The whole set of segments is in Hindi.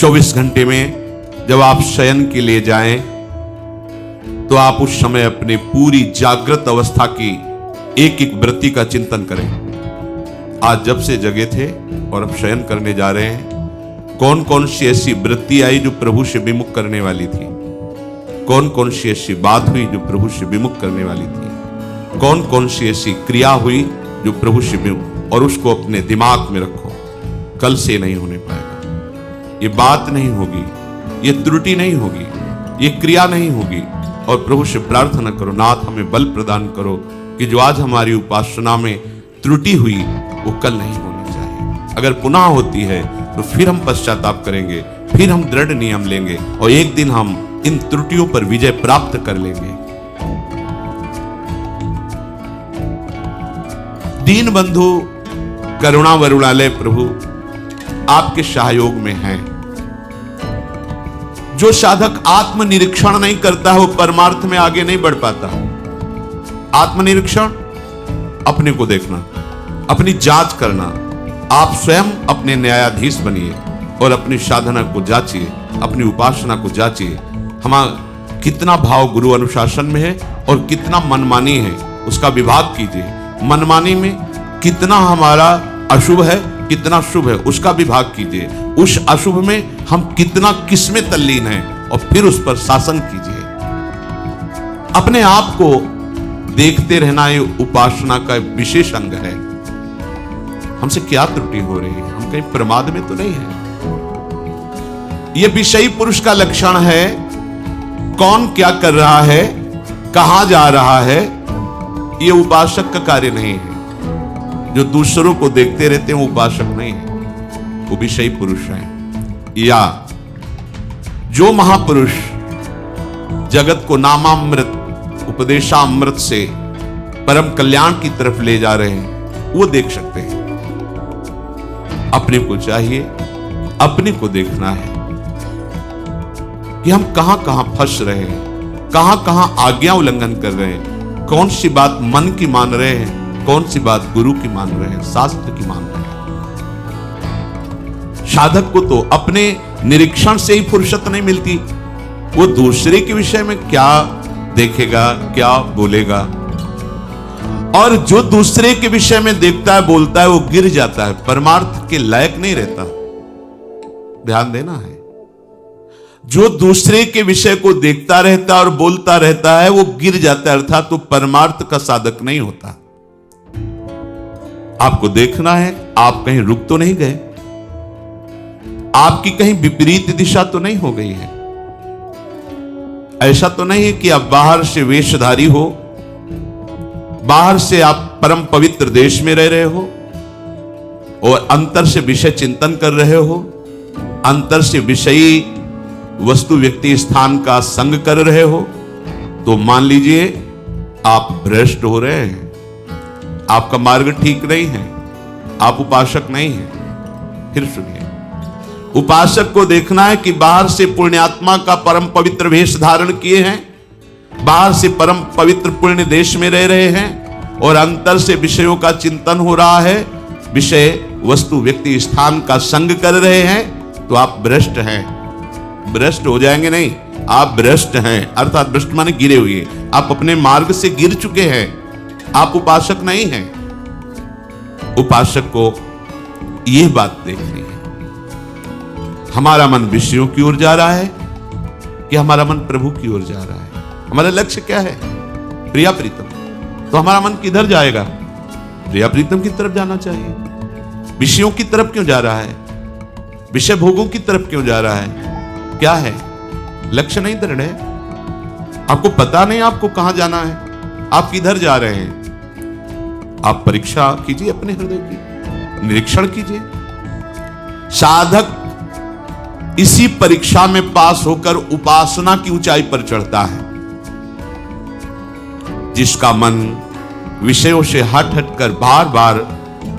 24 घंटे में जब आप शयन के लिए जाएं तो आप उस समय अपनी पूरी जागृत अवस्था की एक एक वृत्ति का चिंतन करें। आज जब से जगे थे और अब शयन करने जा रहे हैं, कौन कौन सी ऐसी वृत्ति आई जो प्रभु से विमुख करने वाली थी, कौन कौन सी ऐसी बात हुई जो प्रभु से विमुख करने वाली थी, कौन कौन सी ऐसी क्रिया हुई जो प्रभु से विमुख, और उसको अपने दिमाग में रखो। कल से नहीं होने पाएगा, ये बात नहीं होगी, ये त्रुटि नहीं होगी, ये क्रिया नहीं होगी। और प्रभु से प्रार्थना करो, नाथ हमें बल प्रदान करो कि जो आज हमारी उपासना में त्रुटि हुई वो कल नहीं होनी चाहिए। अगर पुनः होती है तो फिर हम पश्चाताप करेंगे, फिर हम दृढ़ नियम लेंगे और एक दिन हम इन त्रुटियों पर विजय प्राप्त कर लेंगे। दीन बंधु करुणा वरुणालय प्रभु आपके सहयोग में हैं। जो साधक आत्मनिरीक्षण नहीं करता है वो परमार्थ में आगे नहीं बढ़ पाता। आत्मनिरीक्षण, अपने को देखना, अपनी जांच करना। आप स्वयं अपने न्यायाधीश बनिए और अपनी साधना को जांचिए, अपनी उपासना को जांचिए। हमारा कितना भाव गुरु अनुशासन में है और कितना मनमानी है, उसका विभाग कीजिए। मनमानी में कितना हमारा अशुभ है, कितना शुभ है, उसका विभाग कीजिए। उस अशुभ में हम कितना किसमें तल्लीन हैं और फिर उस पर शासन कीजिए। अपने आप को देखते रहना ये उपासना का विशेष अंग है। हमसे क्या त्रुटि हो रही है, हम कहीं प्रमाद में तो नहीं है। यह विषयी पुरुष का लक्षण है। कौन क्या कर रहा है, कहां जा रहा है, यह उपासक का कार्य नहीं है। जो दूसरों को देखते रहते हैं वो उपासक नहीं है, वो विषयी पुरुष हैं। या जो महापुरुष जगत को नामामृत, उपदेशामृत से परम कल्याण की तरफ ले जा रहे हैं, वो देख सकते हैं। अपने को चाहिए, अपने को देखना है कि हम कहां कहां फंस रहे हैं, कहां कहां आज्ञा उल्लंघन कर रहे हैं, कौन सी बात मन की मान रहे हैं, कौन सी बात गुरु की मान रहे हैं, शास्त्र की मान रहे हैं। साधक को तो अपने निरीक्षण से ही फुर्सत नहीं मिलती। वो दूसरे के विषय में क्या देखेगा, क्या बोलेगा। और जो दूसरे के विषय में देखता है, बोलता है, वो गिर जाता है, परमार्थ के लायक नहीं रहता। ध्यान देना है। जो दूसरे के विषय को देखता रहता है और बोलता रहता है, वो गिर जाता है, अर्थात तो परमार्थ का साधक नहीं होता। आपको देखना है आप कहीं रुक तो नहीं गए, आपकी कहीं विपरीत दिशा तो नहीं हो गई है। ऐसा तो नहीं है कि आप बाहर से वेशधारी हो, बाहर से आप परम पवित्र देश में रह रहे हो और अंतर से विषय चिंतन कर रहे हो, अंतर से विषयी वस्तु व्यक्ति स्थान का संग कर रहे हो, तो मान लीजिए आप भ्रष्ट हो रहे हैं, आपका मार्ग ठीक नहीं है, आप उपासक नहीं हैं। फिर सुनिए, उपासक को देखना है कि बाहर से पुण्यात्मा का परम पवित्र वेश धारण किए हैं, बाहर से परम पवित्र पुण्य देश में रह रहे हैं और अंतर से विषयों का चिंतन हो रहा है, विषय वस्तु व्यक्ति स्थान का संग कर रहे हैं, तो आप भ्रष्ट हैं। भ्रष्ट हो जाएंगे नहीं, आप भ्रष्ट हैं, अर्थात भ्रष्ट माने गिरे हुए। आप अपने मार्ग से गिर चुके हैं, आप उपासक नहीं हैं। उपासक को यह बात देखनी है, हमारा मन विषयों की ओर जा रहा है कि हमारा मन प्रभु की ओर जा रहा है। हमारा लक्ष्य क्या है, प्रिया प्रीतम, तो हमारा मन किधर जाएगा, प्रिया प्रीतम की तरफ जाना चाहिए। विषयों की तरफ क्यों जा रहा है, विषय भोगों की तरफ क्यों जा रहा है, क्या है, लक्ष्य नहीं दृढ़ है। आपको पता नहीं आपको कहां जाना है, आप किधर जा रहे हैं। आप परीक्षा कीजिए, अपने हृदय की निरीक्षण कीजिए। साधक इसी परीक्षा में पास होकर उपासना की ऊंचाई पर चढ़ता है। जिसका मन विषयों से हट हटकर बार बार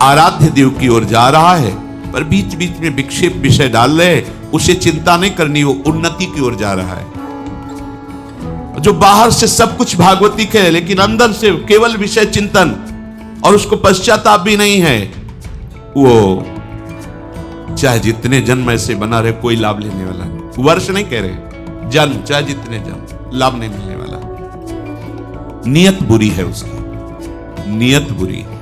आराध्य देव की ओर जा रहा है, पर बीच बीच में विक्षेप विषय डाल रहे, उसे चिंता नहीं करनी, वो उन्नति की ओर जा रहा है। जो बाहर से सब कुछ भागवती है लेकिन अंदर से केवल विषय चिंतन और उसको पश्चाताप भी नहीं है, वो चाहे जितने जन्म ऐसे बना रहे, कोई लाभ लेने वाला नहीं। वर्ष नहीं कह रहे, जन्म, चाहे जितने जन्म, लाभ नहीं मिलने वाला। नियत बुरी है उसकी, नियत बुरी है।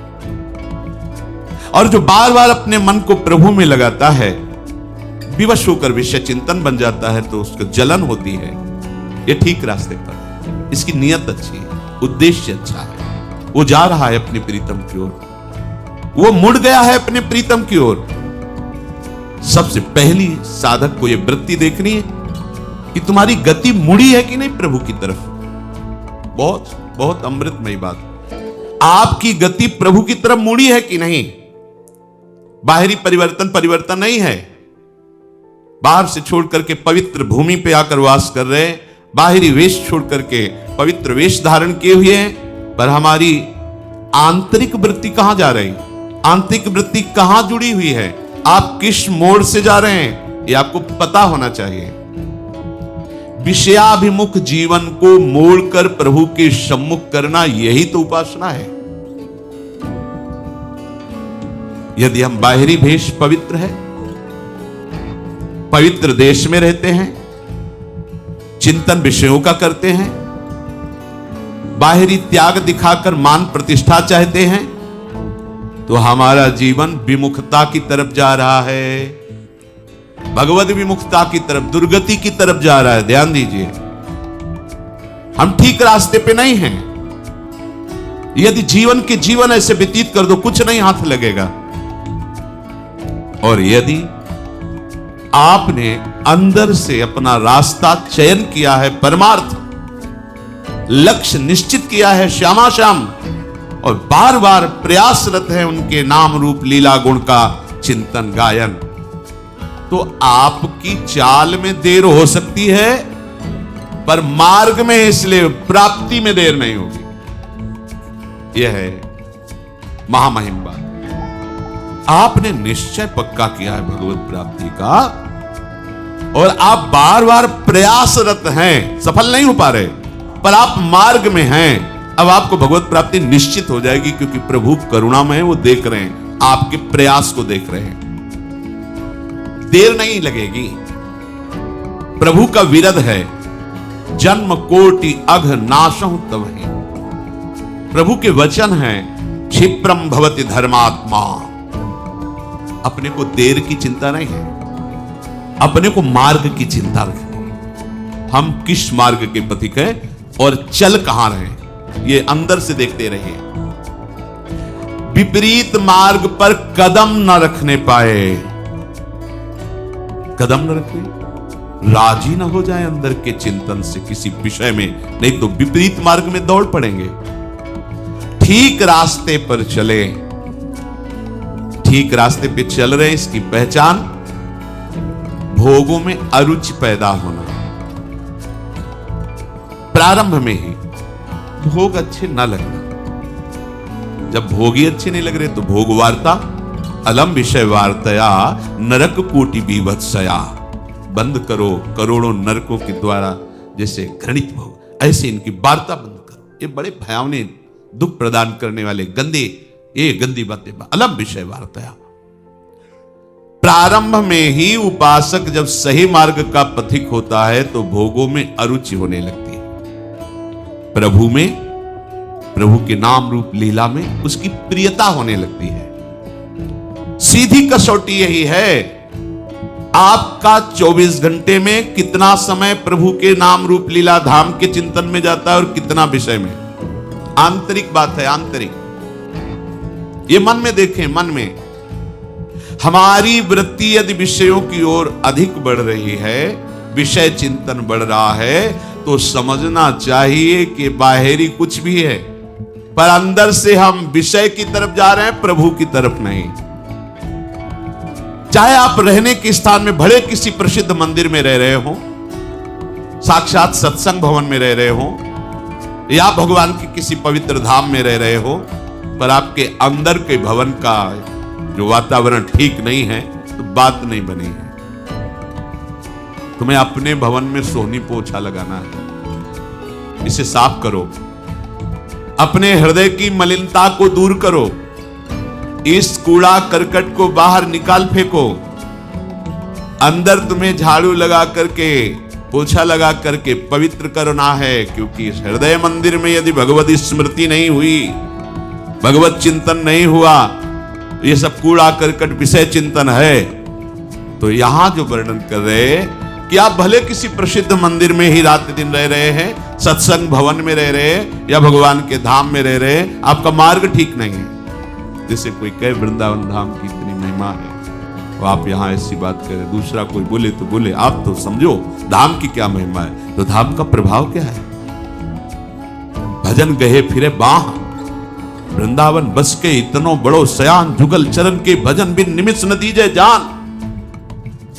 और जो बार बार अपने मन को प्रभु में लगाता है, विवश होकर विषय चिंतन बन जाता है, तो उसको जलन होती है। ये ठीक रास्ते पर, इसकी नियत अच्छी है, उद्देश्य अच्छा है, वो जा रहा है अपने प्रीतम की ओर, वो मुड़ गया है अपने प्रीतम की ओर। सबसे पहली साधक को यह वृत्ति देखनी है कि तुम्हारी गति मुड़ी है कि नहीं प्रभु की तरफ। बहुत बहुत अमृतमयी बात, आपकी गति प्रभु की तरफ मुड़ी है कि नहीं। बाहरी परिवर्तन नहीं है, बाहर से छोड़ करके पवित्र भूमि पे आकर वास कर रहे, बाहरी वेश छोड़ करके पवित्र वेश धारण किए हुए हैं, पर हमारी आंतरिक वृत्ति कहां जा रही, आंतरिक वृत्ति कहां जुड़ी हुई है, आप किस मोड़ से जा रहे हैं, यह आपको पता होना चाहिए। विषयाभिमुख जीवन को मोड़कर प्रभु के सम्मुख करना, यही तो उपासना है। यदि हम बाहरी भेष पवित्र है, पवित्र देश में रहते हैं, चिंतन विषयों का करते हैं, बाहरी त्याग दिखाकर मान प्रतिष्ठा चाहते हैं, तो हमारा जीवन विमुखता की तरफ जा रहा है, भगवद विमुखता की तरफ, दुर्गति की तरफ जा रहा है। ध्यान दीजिए, हम ठीक रास्ते पे नहीं हैं। यदि जीवन के जीवन ऐसे व्यतीत कर दो, कुछ नहीं हाथ लगेगा। और यदि आपने अंदर से अपना रास्ता चयन किया है, परमार्थ लक्ष्य निश्चित किया है श्यामा श्याम, और बार बार प्रयासरत है उनके नाम रूप लीला गुण का चिंतन गायन, तो आपकी चाल में देर हो सकती है, पर मार्ग में, इसलिए प्राप्ति में देर नहीं होगी। यह है महामहिम बात। आपने निश्चय पक्का किया है भगवत प्राप्ति का, और आप बार बार प्रयासरत हैं, सफल नहीं हो पा रहे, पर आप मार्ग में हैं। अब आपको भगवत प्राप्ति निश्चित हो जाएगी, क्योंकि प्रभु करुणामय है, वो देख रहे हैं, आपके प्रयास को देख रहे हैं। देर नहीं लगेगी। प्रभु का विरद है, जन्म कोटि अघ नाशहु तवहि। प्रभु के वचन है, क्षिप्रम भवति धर्मात्मा। अपने को देर की चिंता नहीं है, अपने को मार्ग की चिंता रखनी। हम किस मार्ग के पथिक हैं और चल कहां रहे, ये अंदर से देखते रहिए। विपरीत मार्ग पर कदम न रखने पाए, कदम न रखें, राजी न हो जाए अंदर के चिंतन से किसी विषय में, नहीं तो विपरीत मार्ग में दौड़ पड़ेंगे। ठीक रास्ते पर चले, ठीक रास्ते पे चल रहे, इसकी पहचान भोगों में अरुचि पैदा होना। प्रारंभ में ही भोग अच्छे न लगना, जब भोग ही अच्छे नहीं लग रहे तो भोग वार्ता, अलम विषय वार्तया नरक कोटि बीभत्सया। बंद करो करोड़ों नरकों के द्वारा जैसे घृणित भोग, ऐसे इनकी वार्ता बंद करो। ये बड़े भयावने दुख प्रदान करने वाले गंदे, ये गंदी बातें, अलम विषय वार्तया। प्रारंभ में ही उपासक जब सही मार्ग का पथिक होता है तो भोगों में अरुचि होने लगती है, प्रभु में, प्रभु के नाम रूप लीला में उसकी प्रियता होने लगती है। सीधी कसौटी यही है, आपका 24 घंटे में कितना समय प्रभु के नाम रूप लीला धाम के चिंतन में जाता है और कितना विषय में। आंतरिक बात है, आंतरिक। ये मन में देखें, मन में हमारी वृत्ति यदि विषयों की ओर अधिक बढ़ रही है, विषय चिंतन बढ़ रहा है, तो समझना चाहिए कि बाहरी कुछ भी है, पर अंदर से हम विषय की तरफ जा रहे हैं, प्रभु की तरफ नहीं। चाहे आप रहने के स्थान में बड़े किसी प्रसिद्ध मंदिर में रह रहे हो, साक्षात सत्संग भवन में रह रहे हो, या भगवान के किसी पवित्र धाम में रह रहे हो, पर आपके अंदर के भवन का जो वातावरण ठीक नहीं है, तो बात नहीं बनी है। तुम्हें अपने भवन में सोहनी पोछा लगाना है, इसे साफ करो, अपने हृदय की मलिनता को दूर करो, इस कूड़ा करकट को बाहर निकाल फेंको, अंदर तुम्हें झाड़ू लगा करके, पोछा लगा करके पवित्र करना है, क्योंकि हृदय मंदिर में यदि भगवत स्मृति नहीं हुई, भगवत चिंतन नहीं हुआ, ये सब कूड़ा करकट विषय चिंतन है, तो यहां जो वर्णन कर रहे कि आप भले किसी प्रसिद्ध मंदिर में ही रात दिन रह रहे हैं, सत्संग भवन में रह रहे हैं, या भगवान के धाम में रह रहे हैं, आपका मार्ग ठीक नहीं है। जैसे कोई कहे वृंदावन धाम की इतनी महिमा है, तो आप यहां ऐसी बात करें, दूसरा कोई बोले तो बोले, आप तो समझो धाम की क्या महिमा है। तो धाम का प्रभाव क्या है? भजन गहे फिरे बाह, वृंदावन बस के इतनो बड़ो सयान, जुगल चरण के भजन बिन निमिष न दीजे जान।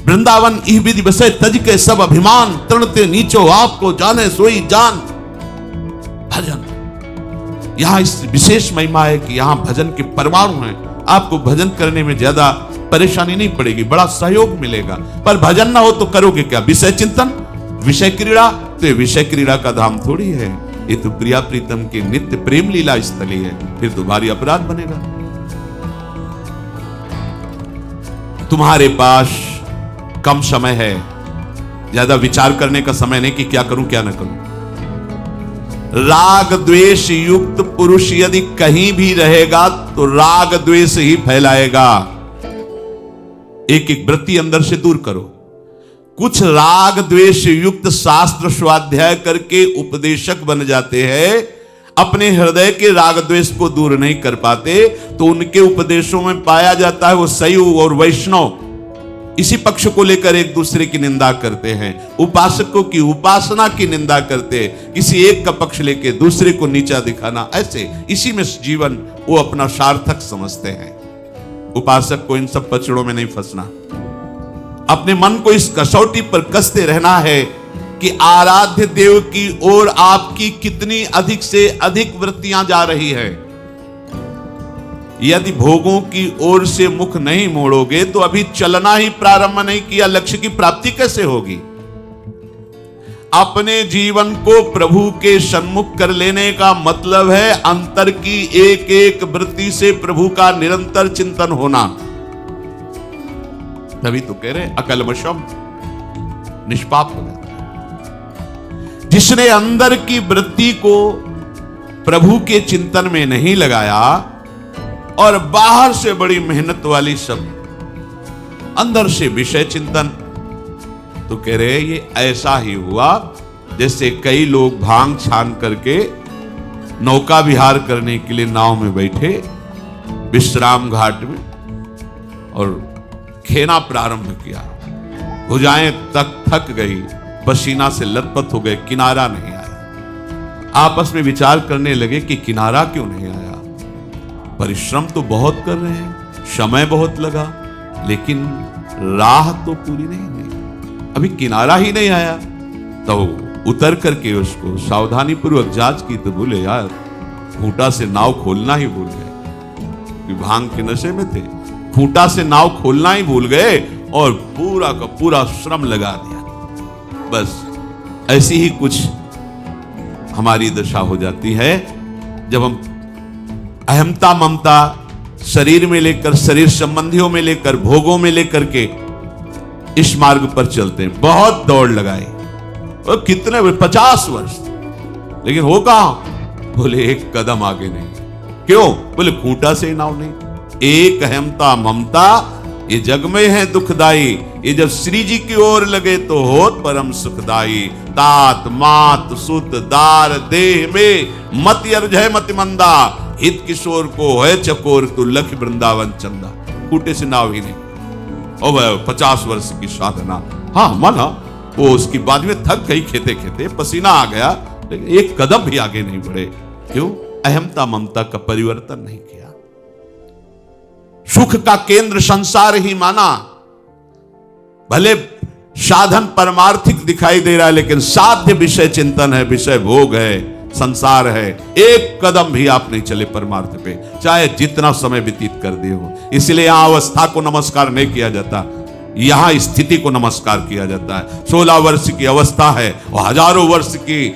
वृंदावन इह विधि बसे तज के सब अभिमान, तृणते नीचो आपको जाने सोई जान। भजन, यहां इस विशेष महिमा है कि यहां भजन के परमाणु हैं। आपको भजन करने में ज्यादा परेशानी नहीं पड़ेगी, बड़ा सहयोग मिलेगा। पर भजन ना हो तो करोगे क्या? विषय चिंतन, विषय क्रीड़ा। तो ये विषय क्रीड़ा का धाम थोड़ी है, ये तो प्रिया प्रीतम की नित्य प्रेम लीला स्थली है। फिर तो भारी अपराध बनेगा। तुम्हारे पास कम समय है, ज्यादा विचार करने का समय नहीं कि क्या करूं क्या ना करूं। राग द्वेष युक्त पुरुष यदि कहीं भी रहेगा तो राग द्वेष ही फैलाएगा। एक एक वृत्ति अंदर से दूर करो। कुछ राग द्वेष युक्त शास्त्र स्वाध्याय करके उपदेशक बन जाते हैं, अपने हृदय के राग द्वेष को दूर नहीं कर पाते, तो उनके उपदेशों में पाया जाता है वो शैव और वैष्णव इसी पक्ष को लेकर एक दूसरे की निंदा करते हैं, उपासकों की उपासना की निंदा करते, किसी एक का पक्ष लेके दूसरे को नीचा दिखाना, ऐसे इसी में जीवन वो अपना सार्थक समझते हैं। उपासक को इन सब पचड़ों में नहीं फंसना, अपने मन को इस कसौटी पर कसते रहना है कि आराध्य देव की ओर आपकी कितनी अधिक से अधिक वृत्तियां जा रही है। यदि भोगों की ओर से मुख नहीं मोड़ोगे तो अभी चलना ही प्रारंभ नहीं किया, लक्ष्य की प्राप्ति कैसे होगी? अपने जीवन को प्रभु के सन्मुख कर लेने का मतलब है अंतर की एक एक वृत्ति से प्रभु का निरंतर चिंतन होना। तभी तो कह रहे अकल्मषम, निष्पाप हो जाता। जिसने अंदर की वृत्ति को प्रभु के चिंतन में नहीं लगाया और बाहर से बड़ी मेहनत वाली सब, अंदर से विषय चिंतन, तो कह रहे ये ऐसा ही हुआ जैसे कई लोग भांग छान करके नौका विहार करने के लिए नाव में बैठे विश्राम घाट में और खेना प्रारंभ किया, भुजाएं तक थक गई, पसीना से लथपथ हो गए, किनारा नहीं आया। आपस में विचार करने लगे कि किनारा क्यों नहीं आया। परिश्रम तो बहुत कर रहे हैं, समय बहुत लगा, लेकिन राह तो पूरी नहीं हुई, अभी किनारा ही नहीं आया। तो उतर करके उसको सावधानी पूर्वक जांच की तो बोले यार खूंटा से नाव खोलना ही भूल गए। भांग के नशे में थे, खूंटा से नाव खोलना ही भूल गए और पूरा का पूरा श्रम लगा दिया। बस ऐसी ही कुछ हमारी दशा हो जाती है जब हम अहमता ममता शरीर में लेकर, शरीर संबंधियों में लेकर, भोगों में लेकर के इस मार्ग पर चलते हैं। बहुत दौड़ लगाई और कितने 50 वर्ष, लेकिन हो कहां? बोले एक कदम आगे नहीं। क्यों? बोले खूंटा से ही नाव नहीं। एक अहमता ममता ये जग में है दुखदाई, ये जब श्री जी की ओर लगे तो होत परम सुखदाई। तात मात सुत दार देह में मति अर्जय मति मंदा, हित किशोर को है चकोर तू लख वृंदावन चंदा। खूंटे से नाव ही नहीं। और वह 50 वर्ष की साधना, हाँ माना वो उसकी बाद में थक गई, खेते खेते पसीना आ गया, लेकिन एक कदम भी आगे नहीं बढ़े। क्यों? अहमता ममता का परिवर्तन नहीं किया। सुख का केंद्र संसार ही माना। भले साधन परमार्थिक दिखाई दे रहा है, लेकिन साध्य विषय चिंतन है, विषय भोग है, संसार है। एक कदम भी आप नहीं चले परमार्थ पे, चाहे जितना समय व्यतीत कर दिए हो। इसलिए यहां अवस्था को नमस्कार नहीं किया जाता, यहां स्थिति को नमस्कार किया जाता है। 16 वर्ष की अवस्था है और हजारों वर्ष की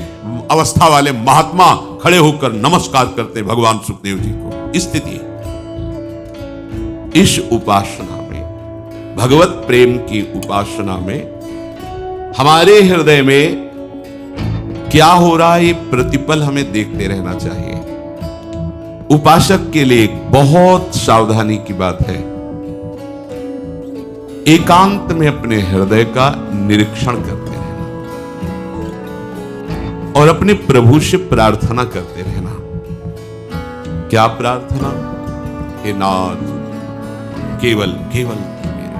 अवस्था वाले महात्मा खड़े होकर नमस्कार करते भगवान सुखदेव जी को। स्थिति इस उपासना में भगवत प्रेम की उपासना में हमारे हृदय में क्या हो रहा है, ये प्रतिपल हमें देखते रहना चाहिए। उपासक के लिए एक बहुत सावधानी की बात है, एकांत में अपने हृदय का निरीक्षण करते रहना और अपने प्रभु से प्रार्थना करते रहना। क्या प्रार्थना? हे नाथ, केवल केवल मेरे,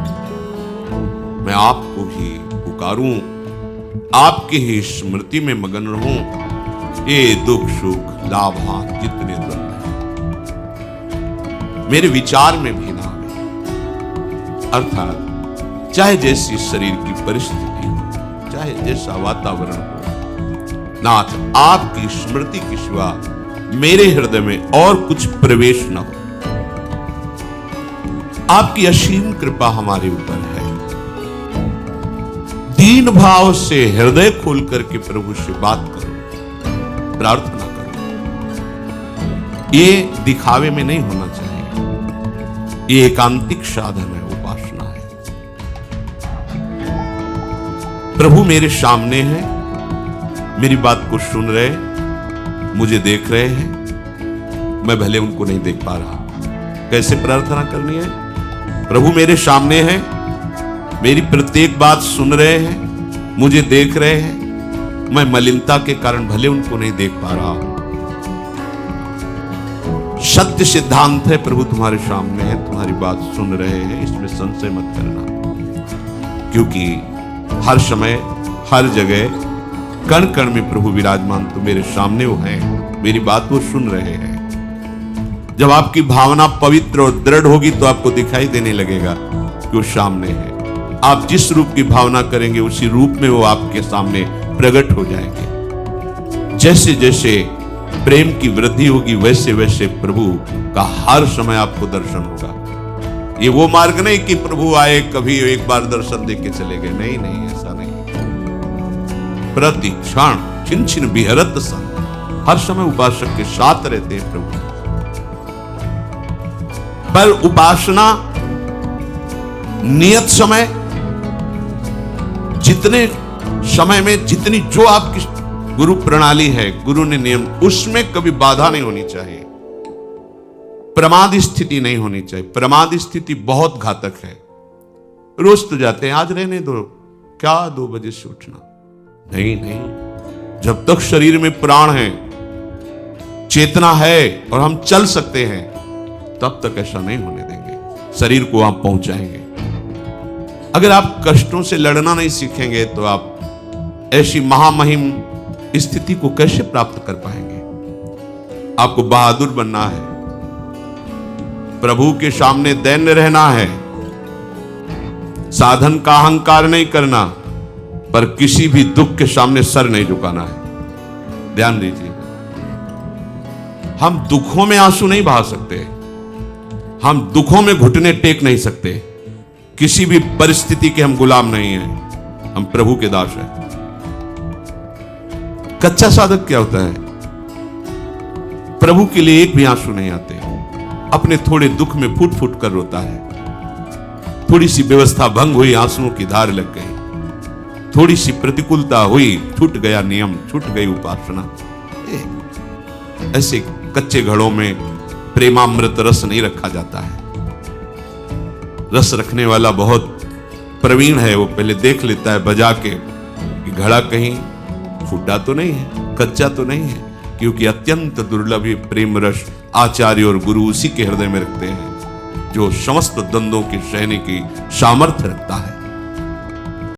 मैं आपको ही पुकारूं, आपकी ही स्मृति में मगन रहूं। ये दुख सुख लाभा जितने द्वंद्व मेरे विचार में भी ना आवे। अर्थात चाहे जैसी शरीर की परिस्थिति हो, चाहे जैसा वातावरण हो, नाथ आपकी स्मृति के सिवा मेरे हृदय में और कुछ प्रवेश न हो। आपकी असीम कृपा हमारे ऊपर है। दीन भाव से हृदय खोल करके प्रभु से बात करो, प्रार्थना करो। ये दिखावे में नहीं होना चाहिए, ये एकांतिक साधन है, उपासना है। प्रभु मेरे सामने है, मेरी बात को सुन रहे, मुझे देख रहे हैं, मैं भले उनको नहीं देख पा रहा। कैसे प्रार्थना करनी है? प्रभु मेरे सामने है, मेरी प्रत्येक बात सुन रहे हैं, मुझे देख रहे हैं, मैं मलिनता के कारण भले उनको नहीं देख पा रहा हूं। सत्य सिद्धांत है, प्रभु तुम्हारे सामने है, तुम्हारी बात सुन रहे हैं, इसमें संशय मत करना। क्योंकि हर समय हर जगह कण कण में प्रभु विराजमान तो मेरे सामने वो हैं, मेरी बात वो सुन रहे हैं। जब आपकी भावना पवित्र और दृढ़ होगी तो आपको दिखाई देने लगेगा कि वो सामने है। आप जिस रूप की भावना करेंगे उसी रूप में वो आपके सामने प्रकट हो जाएंगे। जैसे जैसे प्रेम की वृद्धि होगी वैसे वैसे प्रभु का हर समय आपको दर्शन होगा। ये वो मार्ग नहीं कि प्रभु आए कभी एक बार दर्शन देख के चले गए, नहीं नहीं, ऐसा नहीं। प्रति क्षण छिन छिन बिहरत सन, हर समय उपासक के साथ रहते हैं प्रभु। पर उपासना नियत समय, जितने समय में जितनी जो आपकी गुरु प्रणाली है, गुरु ने नियम, उसमें कभी बाधा नहीं होनी चाहिए, प्रमाद स्थिति नहीं होनी चाहिए। प्रमाद स्थिति बहुत घातक है। रोज तो जाते हैं, आज रहने दो, क्या 2 बजे से उठना? नहीं नहीं, जब तक शरीर में प्राण है, चेतना है और हम चल सकते हैं, तब तक ऐसा नहीं होने देंगे। शरीर को आप पहुंचाएंगे। अगर आप कष्टों से लड़ना नहीं सीखेंगे तो आप ऐसी महामहिम स्थिति को कैसे प्राप्त कर पाएंगे? आपको बहादुर बनना है, प्रभु के सामने दैन्य रहना है, साधन का अहंकार नहीं करना, पर किसी भी दुख के सामने सर नहीं झुकाना है। ध्यान दीजिए, हम दुखों में आंसू नहीं बहा सकते, हम दुखों में घुटने टेक नहीं सकते, किसी भी परिस्थिति के हम गुलाम नहीं हैं, हम प्रभु के दास हैं। कच्चा साधक क्या होता है? प्रभु के लिए एक भी आंसू नहीं आते, अपने थोड़े दुख में फूट फूट कर रोता है। थोड़ी सी व्यवस्था भंग हुई, आंसुओं की धार लग गई, थोड़ी सी प्रतिकूलता हुई, छूट गया नियम, छूट गई उपासना। ऐसे कच्चे घड़ों में प्रेमामृत रस नहीं रखा जाता है। रस रखने वाला बहुत प्रवीण है, वो पहले देख लेता है बजा के कि घड़ा कहीं फूटा तो नहीं है, कच्चा तो नहीं है, क्योंकि अत्यंत दुर्लभ प्रेम रस आचार्य और गुरु उसी के हृदय में रखते हैं जो समस्त द्वंद्वों के सहने की सामर्थ्य रखता है।